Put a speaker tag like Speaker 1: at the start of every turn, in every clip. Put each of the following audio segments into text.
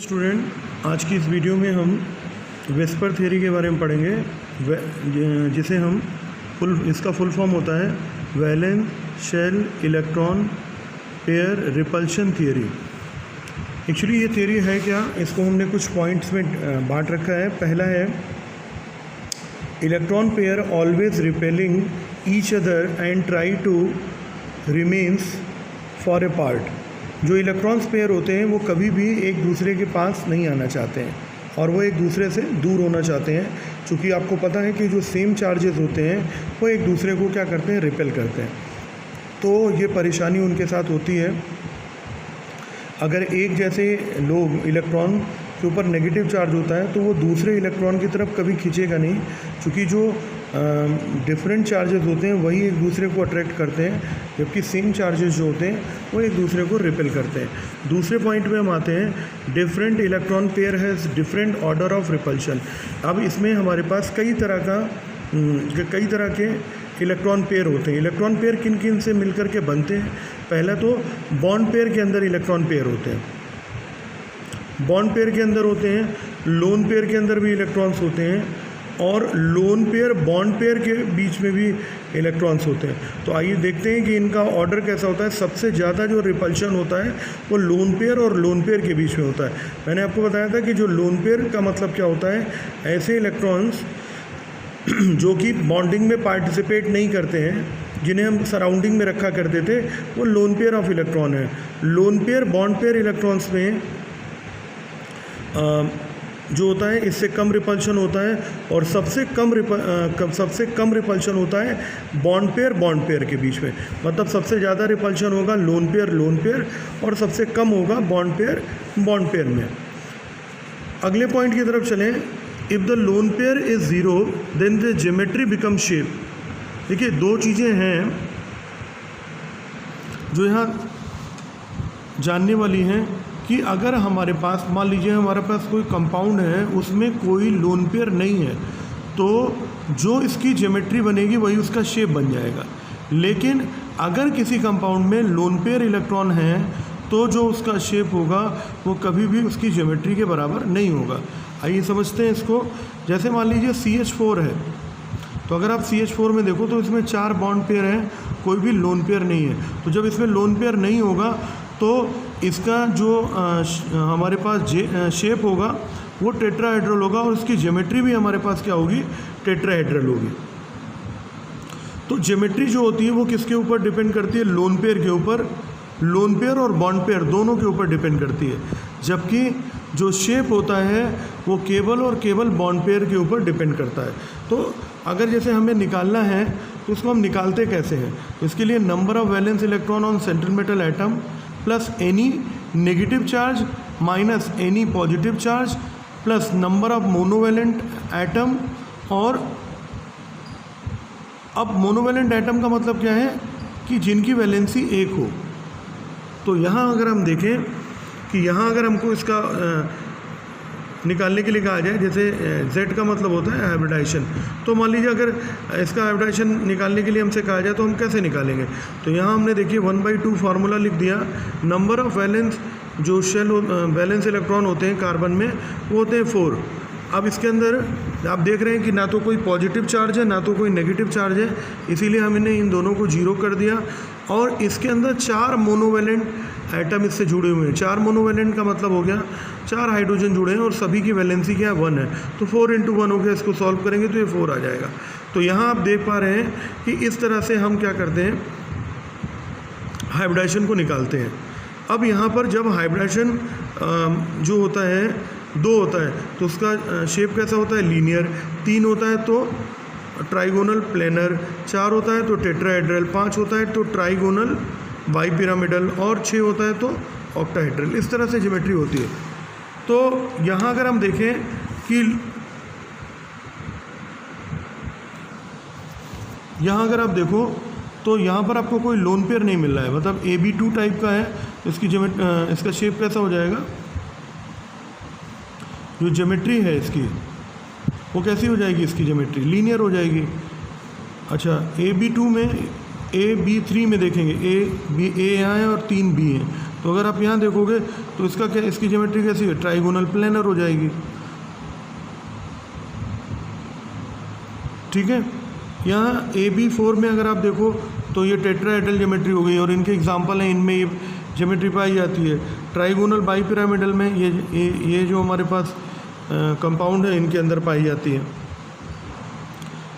Speaker 1: Student, आज की इस वीडियो में हम वेस्पर थ्योरी के बारे में पढ़ेंगे, जिसे हम इसका फुल फॉर्म होता है valence shell electron pair repulsion theory. Actually ये थ्योरी है क्या, इसको हमने कुछ पॉइंट्स में बांट रखा है। पहला है electron pair always repelling each other and try to remains for a part. जो इलेक्ट्रॉन्स पेयर होते हैं वो कभी भी एक दूसरे के पास नहीं आना चाहते हैं और वो एक दूसरे से दूर होना चाहते हैं, क्योंकि आपको पता है कि जो सेम चार्जेस होते हैं वो एक दूसरे को क्या करते हैं, रिपेल करते हैं। तो ये परेशानी उनके साथ होती है। अगर एक जैसे लोग इलेक्ट्रॉन के ऊपर नेगेटिव चार्ज होता है तो वो दूसरे इलेक्ट्रॉन की तरफ कभी खींचेगा नहीं, क्योंकि जो डिफरेंट चार्जेस होते हैं वही एक दूसरे को अट्रैक्ट करते हैं, जबकि सेम चार्जेस जो होते हैं वो एक दूसरे को रिपेल करते हैं। दूसरे पॉइंट में हम आते हैं different electron pair has different order of repulsion. अब इसमें हमारे पास कई तरह के इलेक्ट्रॉन पेयर होते हैं। इलेक्ट्रॉन पेयर किन किन से मिलकर के बनते हैं? पहला तो बॉन्ड पेयर के अंदर इलेक्ट्रॉन पेयर होते हैं, बॉन्ड पेयर के अंदर होते हैं, लोन पेयर के अंदर भी इलेक्ट्रॉन्स होते हैं, और लोन पेयर बॉन्ड पेयर के बीच में भी इलेक्ट्रॉन्स होते हैं। तो आइए देखते हैं कि इनका ऑर्डर कैसा होता है। सबसे ज़्यादा जो रिपल्शन होता है वो लोन पेयर और लोन पेयर के बीच में होता है। मैंने आपको बताया था कि जो लोन पेयर का मतलब क्या होता है, ऐसे इलेक्ट्रॉन्स जो कि बॉन्डिंग में पार्टिसिपेट नहीं करते हैं, जिन्हें हम सराउंडिंग में रखा करते थे, वो लोन पेयर ऑफ इलेक्ट्रॉन है। Lone pair bond pair electrons में जो होता है इससे कम रिपल्शन होता है, और सबसे कम रिपल्शन होता है बॉन्ड पेयर के बीच में। मतलब सबसे ज़्यादा रिपल्शन होगा लोन पेयर और सबसे कम होगा बॉन्ड पेयर में। अगले पॉइंट की तरफ चलें। If the lone pair is zero then the geometry become shape. देखिए, दो चीज़ें हैं जो यहाँ जानने वाली हैं कि अगर हमारे पास, मान लीजिए हमारे पास कोई कंपाउंड है, उसमें कोई लोन पेयर नहीं है, तो जो इसकी ज्योमेट्री बनेगी वही उसका शेप बन जाएगा। लेकिन अगर किसी कंपाउंड में लोन पेयर इलेक्ट्रॉन है तो जो उसका शेप होगा वो कभी भी उसकी ज्योमेट्री के बराबर नहीं होगा। आइए समझते हैं इसको। जैसे मान लीजिए CH4 है, तो अगर आप CH4 में देखो तो इसमें 4 बॉन्ड पेयर हैं, कोई भी लोन पेयर नहीं है। तो जब इसमें लोन पेयर नहीं होगा तो इसका जो हमारे पास शेप होगा वो टेट्राहेड्रल होगा, और उसकी ज्योमेट्री भी हमारे पास क्या होगी, टेट्राहेड्रल होगी। तो ज्योमेट्री जो होती है वो किसके ऊपर डिपेंड करती है? लोन पेयर के ऊपर। लोन पेयर और बॉन्ड पेयर दोनों के ऊपर डिपेंड करती है, जबकि जो शेप होता है वो केवल बॉन्ड पेयर के ऊपर डिपेंड करता है। तो अगर जैसे हमें निकालना है तो उसको हम निकालते कैसे हैं? इसके लिए number of valence electron on central metal atom plus any negative charge minus any positive charge plus number of monovalent atom. और अब मोनोवैलेंट एटम का मतलब क्या है कि जिनकी वैलेंसी एक हो। तो यहाँ अगर हम देखें कि यहाँ अगर हमको इसका निकालने के लिए कहा जाए, जैसे Z का मतलब होता है हाइब्रिडाइजेशन, तो मान लीजिए अगर इसका हाइब्रिडाइजेशन निकालने के लिए हमसे कहा जाए तो हम कैसे निकालेंगे? तो यहाँ हमने देखिए 1/2 फार्मूला लिख दिया। नंबर ऑफ वैलेंस जो वैलेंस इलेक्ट्रॉन होते हैं कार्बन में वो होते हैं 4। अब इसके अंदर आप देख रहे हैं कि ना तो कोई पॉजिटिव चार्ज है ना तो कोई नेगेटिव चार्ज है, इसीलिए हमने इन दोनों को 0 कर दिया। और इसके अंदर 4 मोनोवैलेंट एटम इससे जुड़े हुए हैं। 4 मोनोवैलेंट का मतलब हो गया 4 हाइड्रोजन जुड़े हैं और सभी की वैलेंसी क्या है, 1 है। तो 4 × 1 हो गया। इसको सॉल्व करेंगे तो ये 4 आ जाएगा। तो यहाँ आप देख पा रहे हैं कि इस तरह से हम क्या करते हैं, हाइब्रिडाइजेशन को निकालते हैं। अब यहाँ पर जब हाइब्रिडाइजेशन जो होता है 2 होता है तो उसका शेप कैसा होता है, लीनियर। 3 होता है तो ट्राइगोनल प्लेनर, 4 होता है तो टेट्राहेड्रल, 5 होता है तो ट्राइगोनल बाईपिरामिडल, और 6 होता है तो ऑक्टाहेड्रल। इस तरह से ज्योमेट्री होती है। तो यहाँ अगर हम देखें कि यहाँ अगर आप देखो तो यहाँ पर आपको कोई लोन पेयर नहीं मिल रहा है, मतलब AB2 टाइप का है। इसका शेप कैसा हो जाएगा, जो ज्योमेट्री है इसकी वो कैसी हो जाएगी, इसकी ज्योमेट्री लीनियर हो जाएगी। अच्छा, AB2 में AB3 में देखेंगे A यहाँ है और 3 B हैं। तो अगर आप यहाँ देखोगे तो इसका क्या, इसकी ज्योमेट्री कैसी है, ट्राइगोनल प्लेनर हो जाएगी। ठीक है, यहाँ AB4 में अगर आप देखो तो ये टेट्राहेड्रल ज्योमेट्री हो गई, और इनके एग्जांपल हैं, इनमें ये ज्योमेट्री पाई जाती है। ट्राइगोनल बाईपिरामिडल में ये जो हमारे पास कंपाउंड है इनके अंदर पाई जाती है।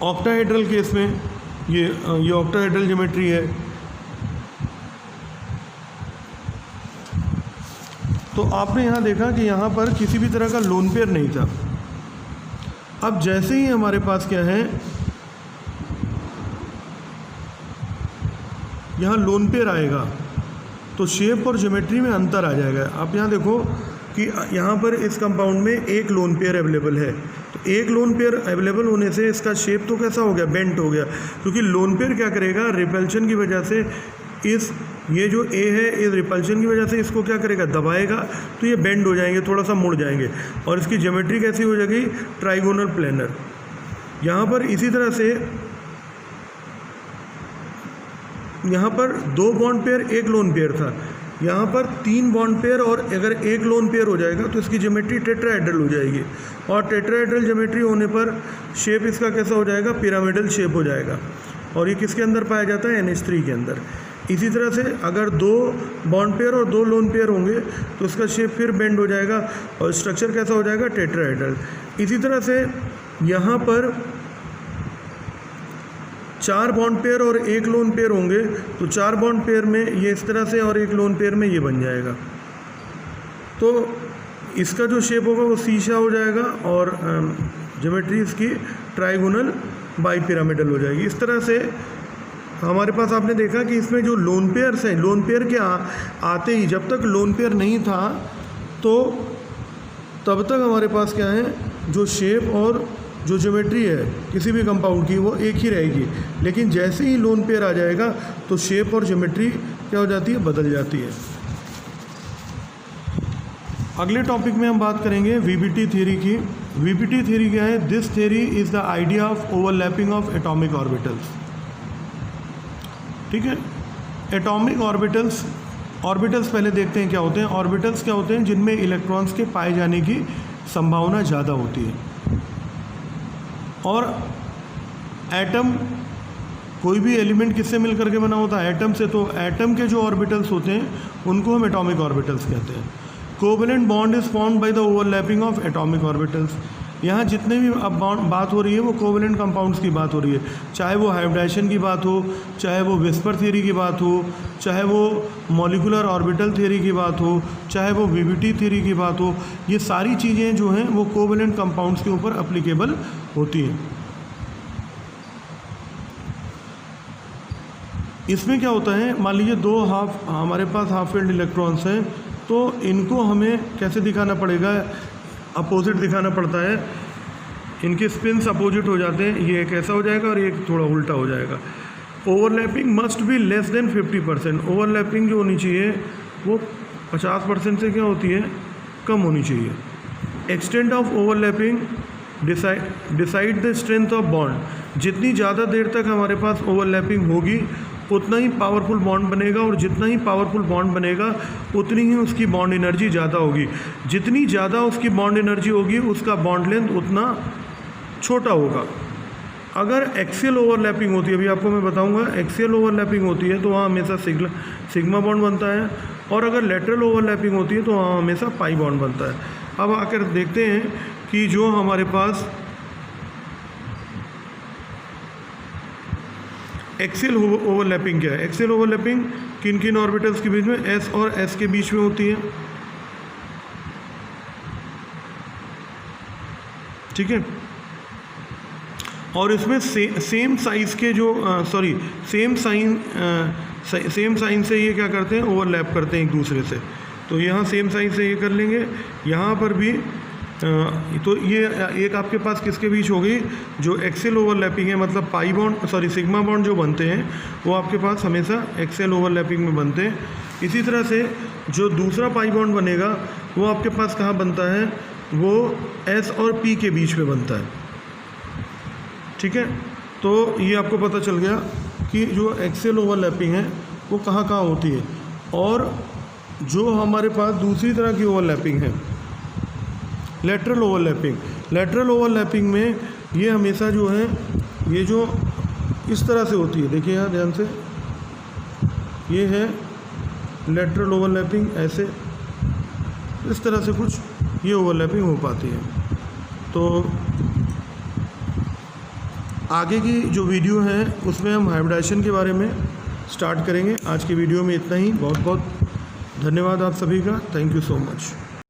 Speaker 1: ऑक्टाहेड्रल केस में ये ऑक्टाहेड्रल ज्योमेट्री है। तो आपने यहाँ देखा कि यहाँ पर किसी भी तरह का लोन पेयर नहीं था। अब जैसे ही हमारे पास क्या है, यहाँ लोन पेयर आएगा तो शेप और ज्योमेट्री में अंतर आ जाएगा। आप यहाँ देखो कि यहाँ पर इस कंपाउंड में एक लोन पेयर अवेलेबल है, तो एक लोन पेयर अवेलेबल होने से इसका शेप तो कैसा हो गया, बेंट हो गया, क्योंकि लोन पेयर क्या करेगा, रिपल्शन की वजह से ये जो ए है, इस रिपल्शन की वजह से इसको क्या करेगा, दबाएगा, तो ये बेंड हो जाएंगे, थोड़ा सा मुड़ जाएंगे, और इसकी ज्योमेट्री कैसी हो जाएगी, ट्राइगोनल प्लेनर। यहाँ पर इसी तरह से यहाँ पर 2 बॉन्ड पेयर, 1 लोन पेयर था, यहाँ पर 3 बॉन्ड पेयर और अगर 1 लोन पेयर हो जाएगा तो इसकी ज्योमेट्री टेट्राहेड्रल हो जाएगी, और टेट्राहेड्रल ज्योमेट्री होने पर शेप इसका कैसा हो जाएगा, पिरामिडल शेप हो जाएगा, और ये किसके अंदर पाया जाता है, NH3 के अंदर। इसी तरह से अगर 2 बॉन्ड पेयर और 2 लोन पेयर होंगे तो इसका शेप फिर बेंड हो जाएगा और स्ट्रक्चर कैसा हो जाएगा, टेट्राहेड्रल। इसी तरह से यहाँ पर 4 बॉन्ड पेयर और 1 लोन पेयर होंगे तो 4 बॉन्ड पेयर में ये इस तरह से और 1 लोन पेयर में ये बन जाएगा, तो इसका जो शेप होगा वो शीशा हो जाएगा और ज्योमेट्री इसकी ट्राइगोनल बाईपिरामिडल हो जाएगी। इस तरह से हमारे पास आपने देखा कि इसमें जो लोन पेयर्स हैं, लोन पेयर के आते ही, जब तक लोन पेयर नहीं था तो तब तक हमारे पास क्या है, जो शेप और जो ज्योमेट्री है किसी भी कंपाउंड की वो एक ही रहेगी, लेकिन जैसे ही लोन पेयर आ जाएगा तो शेप और ज्योमेट्री क्या हो जाती है, बदल जाती है। अगले टॉपिक में हम बात करेंगे वीबीटी थ्योरी की। वीबीटी थ्योरी क्या है, this theory is the idea of overlapping of atomic orbitals. ठीक है, एटॉमिक ऑर्बिटल्स पहले देखते हैं क्या होते हैं। ऑर्बिटल्स क्या होते हैं, जिनमें इलेक्ट्रॉन्स के पाए जाने की संभावना ज़्यादा होती है, और एटम, कोई भी एलिमेंट किससे मिल करके बना होता है, एटम से, तो एटम के जो ऑर्बिटल्स होते हैं उनको हम एटॉमिक ऑर्बिटल्स कहते हैं। Covalent bond is formed by the overlapping of atomic orbitals. यहाँ जितने भी अब बात हो रही है वो कोवेलेंट कंपाउंड्स की बात हो रही है, चाहे वो हाइब्रिडाइजेशन की बात हो, चाहे वो विस्पर थ्योरी की बात हो, चाहे वो मॉलिक्यूलर ऑर्बिटल थ्योरी की बात हो, चाहे वो वीबीटी थ्योरी की बात हो, ये सारी चीज़ें जो हैं वो कोवेलेंट कंपाउंड्स के ऊपर एप्लीकेबल होती हैं। इसमें क्या होता है, मान लीजिए हमारे पास हाफ फील्ड इलेक्ट्रॉन्स हैं, तो इनको हमें कैसे दिखाना पड़ेगा, अपोजिट दिखाना पड़ता है, इनके स्पिन्स अपोजिट हो जाते हैं, ये एक ऐसा हो जाएगा और ये थोड़ा उल्टा हो जाएगा। Overlapping must be less than 50%। Overlapping जो होनी चाहिए वो 50% से क्या होती है, कम होनी चाहिए। Extent of overlapping decide the strength of bond. जितनी ज़्यादा देर तक हमारे पास ओवरलैपिंग होगी उतना ही पावरफुल बॉन्ड बनेगा, और जितना ही पावरफुल बॉन्ड बनेगा उतनी ही उसकी बॉन्ड एनर्जी ज़्यादा होगी। जितनी ज़्यादा उसकी बॉन्ड एनर्जी होगी उसका बॉन्ड लेंथ उतना छोटा होगा। अगर एक्सियल ओवरलैपिंग होती है, अभी आपको मैं बताऊंगा, एक्सियल ओवरलैपिंग होती है तो वहाँ हमेशा सिग्मा बॉन्ड बनता है, और अगर लेटरल ओवरलैपिंग होती है तो वहाँ हमेशा पाई बॉन्ड बनता है। अब आकर देखते हैं कि जो हमारे पास एक्सियल ओवरलैपिंग क्या है। एक्सियल ओवरलैपिंग किन किन ऑर्बिटल्स के बीच में, एस और एस के बीच में होती है। ठीक है, और इसमें सेम साइज के जो सेम साइन से ये क्या करते हैं, ओवरलैप करते हैं एक दूसरे से। तो यहाँ सेम साइज से ये कर लेंगे, यहाँ पर भी तो ये एक आपके पास किसके बीच हो गई, जो एक्सियल ओवरलैपिंग है, मतलब पाई बॉन्ड सिग्मा बॉन्ड जो बनते हैं वो आपके पास हमेशा एक्सियल ओवरलैपिंग में बनते हैं। इसी तरह से जो दूसरा पाई बॉन्ड बनेगा वो आपके पास कहाँ बनता है, वो एस और पी के बीच में बनता है। ठीक है, तो ये आपको पता चल गया कि जो एक्सियल ओवरलैपिंग है वो कहाँ कहाँ होती है। और जो हमारे पास दूसरी तरह की ओवरलैपिंग है, लेटरल ओवरलैपिंग। लेटरल ओवरलैपिंग में ये हमेशा जो है ये जो इस तरह से होती है, देखिए यहाँ ध्यान से, ये है लेटरल ओवरलैपिंग, ऐसे इस तरह से कुछ ये ओवरलैपिंग हो पाती है। तो आगे की जो वीडियो है उसमें हम हाइब्रिडाइजेशन के बारे में स्टार्ट करेंगे। आज की वीडियो में इतना ही। बहुत बहुत धन्यवाद आप सभी का। Thank you so much.